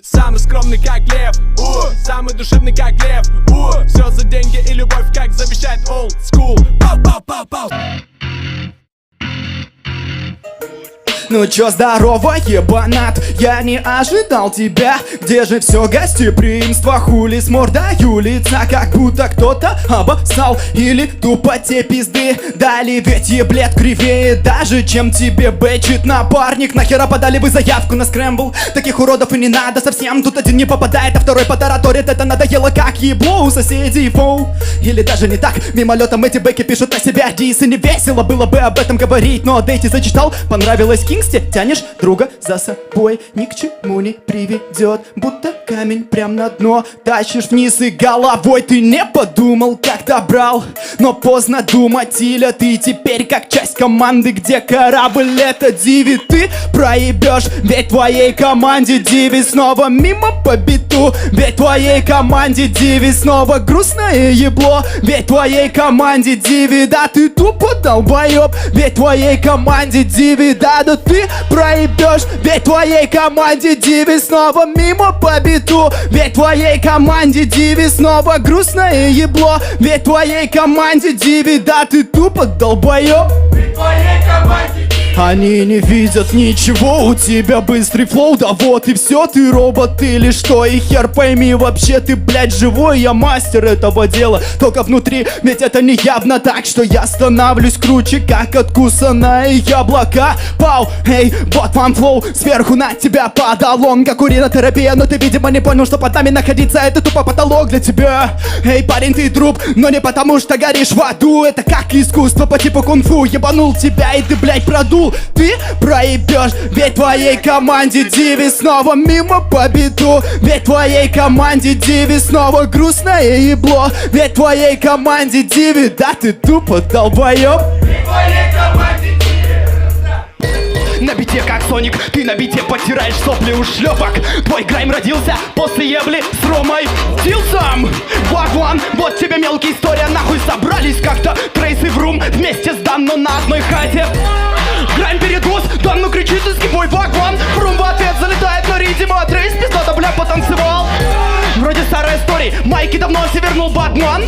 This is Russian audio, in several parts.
Самый скромный как лев, самый душевный как лев, все за деньги и любовь, как завещает old school. Пау-пау-пау-пау. Ну чё, здорово, ебанат, я не ожидал тебя. Где же все гостеприимство, хули с мордою лица? Как будто кто-то обоссал или тупо те пизды дали. Ведь еблет кривее даже, чем тебе бэчит напарник. Нахера подали вы заявку на скрэмбл? Таких уродов и не надо совсем. Тут один не попадает, а второй потараторит. Это надоело как ебло у соседей, фоу. Или даже не так, мимолетом эти бэки пишут о себя дисы. Не весело было бы об этом говорить, но дейте зачитал, понравилось Кингсте. Тянешь друга за собой, ни к чему не приведет. Будто камень прям на дно тащишь вниз и головой. Ты не подумал, как добрал, но поздно думать, Иля. Ты теперь как часть команды, где корабль это Диви. Ты проебешь, ведь твоей команде Диви снова мимо по биту. Ведь твоей команде Диви снова грустное ебло. Ведь твоей команде Диви, да ты тупо долбоеб. Ведь твоей команде Диви, да ты проебешь. Ведь твоей команде Диви снова мимо по биту. Ведь твоей команде Диви снова грустное ебло. Ведь твоей команде Диви, да ты тупо долбоеб. Ведь твоей команде они не видят ничего, у тебя быстрый флоу, да вот и все. Ты робот или что, и хер пойми, вообще ты, блядь, живой. Я мастер этого дела, только внутри, ведь это не явно так, что я становлюсь круче, как откусанное яблоко. Пау, эй, вот вам флоу, сверху на тебя падал он, как уринотерапия. Но ты, видимо, не понял, что под нами находиться это тупо потолок для тебя. Эй, парень, ты труп, но не потому что горишь в аду. Это как искусство по типу кунг-фу, ебанул тебя и ты, блядь, продул. Ты проебешь, ведь твоей команде Диви снова мимо по биту. Ведь твоей команде Диви снова грустное ебло. Ведь твоей команде Диви, да ты тупо долбоеб. Ведь твоей команде на бите как Соник, ты на бите потираешь сопли у шлепок. Твой грайм родился после ебли с Ромой Дилсом. Вагван, вот тебе мелкая история, нахуй собрались как-то Трейс и Врум вместе с Данно на одной хате. Грайм перегруз, Данно кричит из кибой Вагван. Врум в ответ залетает на ритма, Трейс пиздата, бля, потанцевал. Вроде старой истории, Майки давно севернул Батман.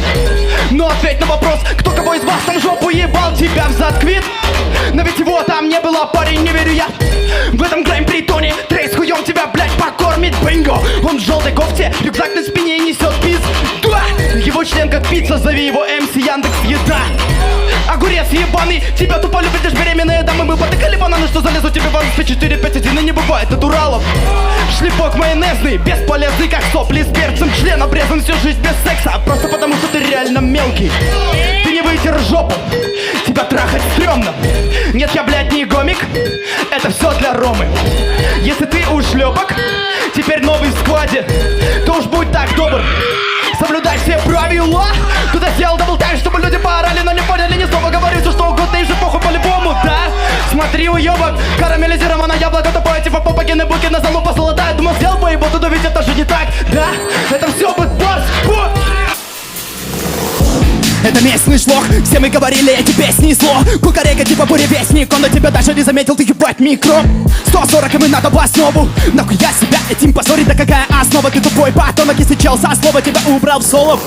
Но ответь на вопрос, кто кого из вас там жопу ебал, тебя взад квит. Но ведь его там не было, парень, не верю я. В этом грайм-притоне Трейс хуем тебя, блядь, покормит, бинго. Он в желтой кофте, рюкзак на спине несет пиз. Да! Его член как пицца, зови его МС Яндекс Еда. Огурец ебаный, тебя тупо любят лишь беременные дамы. Мы потыкали бананы, что залезу тебе в анус 4-5-1, и не бывает натуралов. Шлепок майонезный, бесполезный, как сопли с перцем. Член обрезан всю жизнь без секса, просто потому что ты реально мелкий. Ты не вытер жопу, тебя трахать стрёмно. Нет, я, блядь, не гомик, это все для Ромы. Если ты ушлепок, теперь новый в складе, то уж будь так добр, соблюдай все правила. Куда сделал даблтайм, чтобы люди поорали, но не поняли ни слова. Говорю все что угодно и же похуй по-любому, да? Смотри, уебок, карамелизированное яблоко тупое, типа попагины буки на залупа золотая. Думал, сделал бы его, но ведь это же не так, да? Это все будет барс. Это местный шлох, все мы говорили, эти песни зло. Кукарека типа буревестник, он на тебя даже не заметил, ты ебать микро. 140 и надо в основу, нахуй я себя этим позорить, да какая основа? Ты тупой потомок, если чел со слова тебя убрал в соло.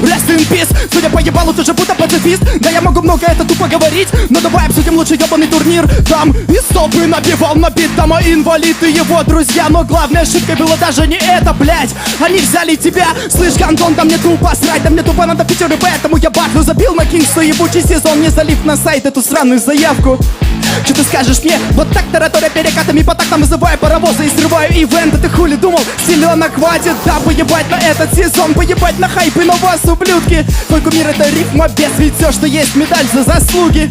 Rest in peace, судя по ебалу, ты же будто пацифист. Да я могу много это тупо говорить, но давай обсудим лучше ебаный турнир. Там и столбы набивал на бит, там инвалид и его друзья. Но главной ошибкой было даже не это, блять. Они взяли тебя, слышь, гандон, да мне тупо срать, да мне тупо надо Питер, и поэтому я батлю забил на Кингсу ебучий сезон, не залив на сайт эту сраную заявку. Что ты скажешь мне? Вот так тараторя перекатами по тактам, вызываю паровозы и срываю ивенты. Ты хули думал? Силёнок хватит, да, поебать на этот сезон, поебать на хайпы, на вас, ублюдки. Твой кумир это рифма без, ведь все, что есть, медаль за заслуги.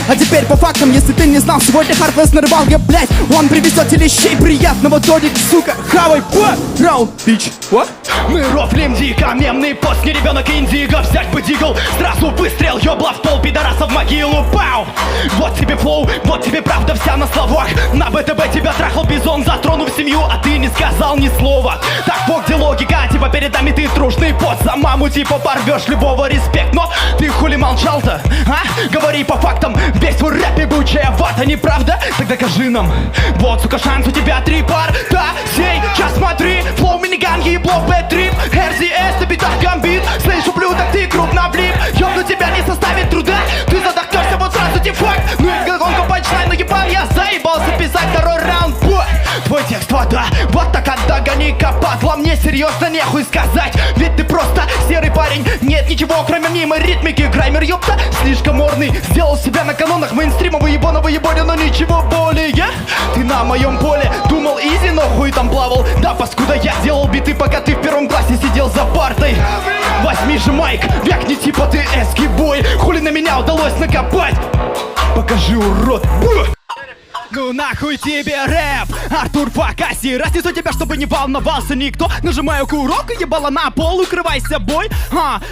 А теперь по фактам, если ты не знал, сегодня Хардвест нарывал, я, блять, он привезет тебе щей приятного, Додик, сука, хавай, раунд, бич, what? Мы рофлим дико, мемный пост, не ребенок индиго, взять бы дигл, сразу выстрел, ёбла в пол, пидораса в могилу, пау! Вот тебе флоу, вот тебе правда вся на словах, на ВТБ тебя трахал бизон, затронув семью, а ты не сказал ни слова. Так вот где логика, типа перед нами ты трушный пот, за маму типа порвешь любого, респект, но ты хули молчал-то, а? Говори по фактам. Весь твой рэп ебучая вата, неправда? Тогда скажи нам. Вот, сука, шанс у тебя 3 пар. Да, сейчас смотри. ебло, бэт-трип, RZS, на битах гамбит. Слышу, блюдо, ты крупно влип. Ёбну тебя не составит труда, ты задохнешься, вот сразу дефакт. Ну и гонка панчлайн, но ебан, я заебался писать второй раунд, бой. Твой текст вода, вот так отдогони копатла. Мне серьезно нехуй сказать, ведь ты просто серый парень. Нет ничего, кроме мнимой ритмики. Граймер, ёпта, слишком морный. Сделал себя на канонах мейнстрима, выебонового ебоня, но ничего более. Ты на моем поле думал изи, но хуй там плавал. Да, паскуда, я делал биты, пока ты в первом классе сидел за партой. Возьми же майк, вякни типа ты эски-бой. Хули на меня удалось накопать? Покажи, урод. Ну нахуй тебе рэп, Артур Факаси. Разнесу тебя, чтобы не волновался никто. Нажимаю курок и ебало на пол, укрывайся, бой.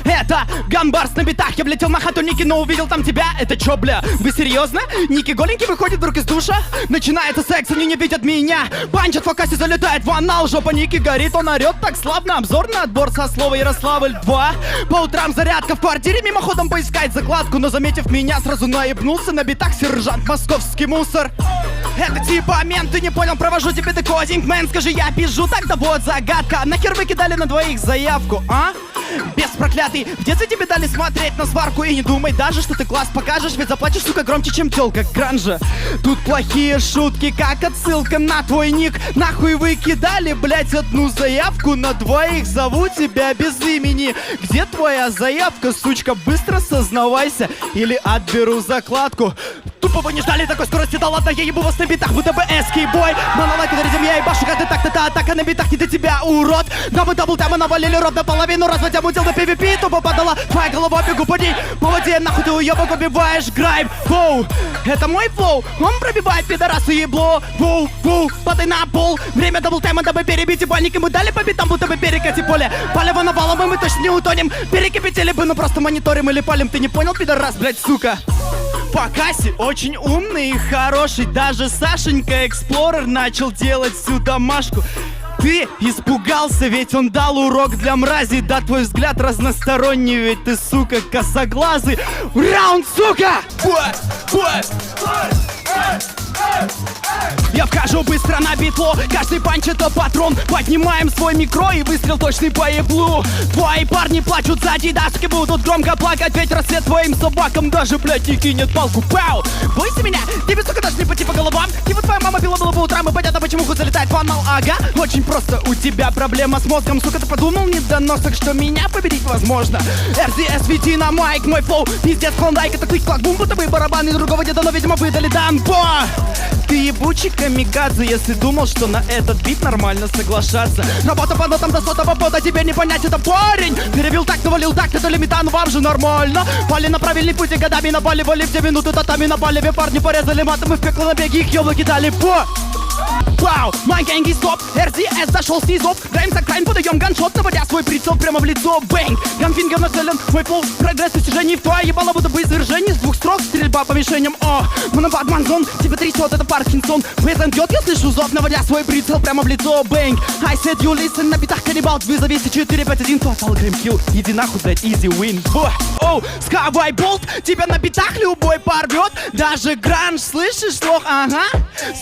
Это Ганбарс на битах. Я влетел на хату Ники, но увидел там тебя. Это чё, бля, вы серьезно? Ники голенький выходит вдруг из душа. Начинается секс, они не видят меня. Панчат Факаси, залетает в анал. Жопа Ники горит, он орёт так славно. Обзор на отбор со слова Ярославль 2. По утрам зарядка в квартире, мимоходом поискать закладку. Но заметив меня, сразу наебнулся на битах сержант московский мусор. Это типа мент, ты не понял, провожу тебе декодинг, мэн, скажи, я пизжу, тогда вот загадка. Нахер вы кидали на двоих заявку, а? Без проклятый, в детстве тебе дали смотреть на сварку. И не думай даже, что ты класс покажешь, ведь заплачешь, сука, громче, чем тёлка гранжа. Тут плохие шутки, как отсылка на твой ник. Нахуй вы кидали, блять, одну заявку на двоих. Зову тебя без имени. Где твоя заявка, сучка? Быстро сознавайся, или отберу закладку. Тупо вы не ждали такой скорости, да ладно, я ебу вас на битах, ВТБ, эски-бой. Монолайк на ритм, я ебашу, как ты так, это атака на битах, не до тебя, урод. Дабл там навалили рот наполовину, разводя мутил на PvP, тупо падала твоя голова, бегу по ней. Молодец, нахуй ты уебок убиваешь, грайм, воу. Это мой флоу, он пробивает пидорасы ебло, воу, воу, падай на пол. Время даблтайма, дабы перебить ебальник, и мы дали по битам, будто бы перекати поле. Палево навалом, и мы точно не утонем. Перекипятили бы, ну просто мониторим или палим, ты не понял, пидорас, блять, сука. Факаси очень умный и хороший. Даже Сашенька Эксплорер начал делать всю домашку. Ты испугался, ведь он дал урок для мрази. Да, твой взгляд разносторонний, ведь ты, сука, косоглазый. Раунд, сука! Я вхожу быстро на битло, каждый панч это патрон. Поднимаем свой микро и выстрел точный по еблу. Твои парни плачут сзади, доски будут громко плакать. Ведь рассвет твоим собакам даже, блядь, не кинет палку. Пау! Бойся меня, тебе, сука, даже не по типа головам. Типа твоя мама била было по утрам, и понятно, почему хуй залетает в анал. Ага, очень просто, у тебя проблема с мозгом. Сука, ты подумал, недоносок, что меня победить возможно? RZS, веди на майк, мой флоу, пиздец, клондайк. Это клик-клак, бум, будто бы барабаны другого деда, но, видимо, выдали дамбо. Ты ебучий камикадзе, если думал, что на этот бит нормально соглашаться. Работа по нотам до сотого пота, тебе не понять, это парень. Перебил так, навалил так, это лимитан, вам же нормально. Пали на правильный путь и годами напаливали в 2 минуты татами на палеве. Парни порезали матом и в пекло на беги, их ёблоки дали по. Вау, май гэнги стоп, RZS зашел снизу. Грайм за крайм, подаем ганшот, наводя свой прицел прямо в лицо. Бэнг, ганфингер нацелен, мой флоу, прогресс достижений. В твоя ебало будто бы извержение. С 2 строк, стрельба по мишеням. О, монобатманзон, тебя трясет, это Паркинсон. Вейзен бьет, я слышу зов, наводя свой прицел прямо в лицо. Бэнг, I said you listen, на битах каннибал. Вызови 4-5-1, total грэм килл. Иди нахуй, блять, easy win. Оу, Skyway Bolt, тебя на битах любой порвет. Даже гранж, слышишь, слух, ага.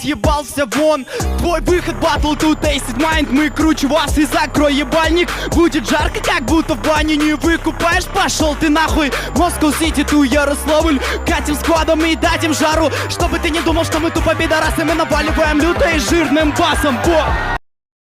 Съебался вон. Твой выход батл тут Acid Mind. Мы круче вас и закрой ебальник. Будет жарко, как будто в бане не выкупаешь. Пошел ты нахуй, Москва Сити, ту Ярославль. Катим складом и дадим жару. Чтобы ты не думал, что мы тупо пидорасы. Мы наваливаем люто и жирным басом.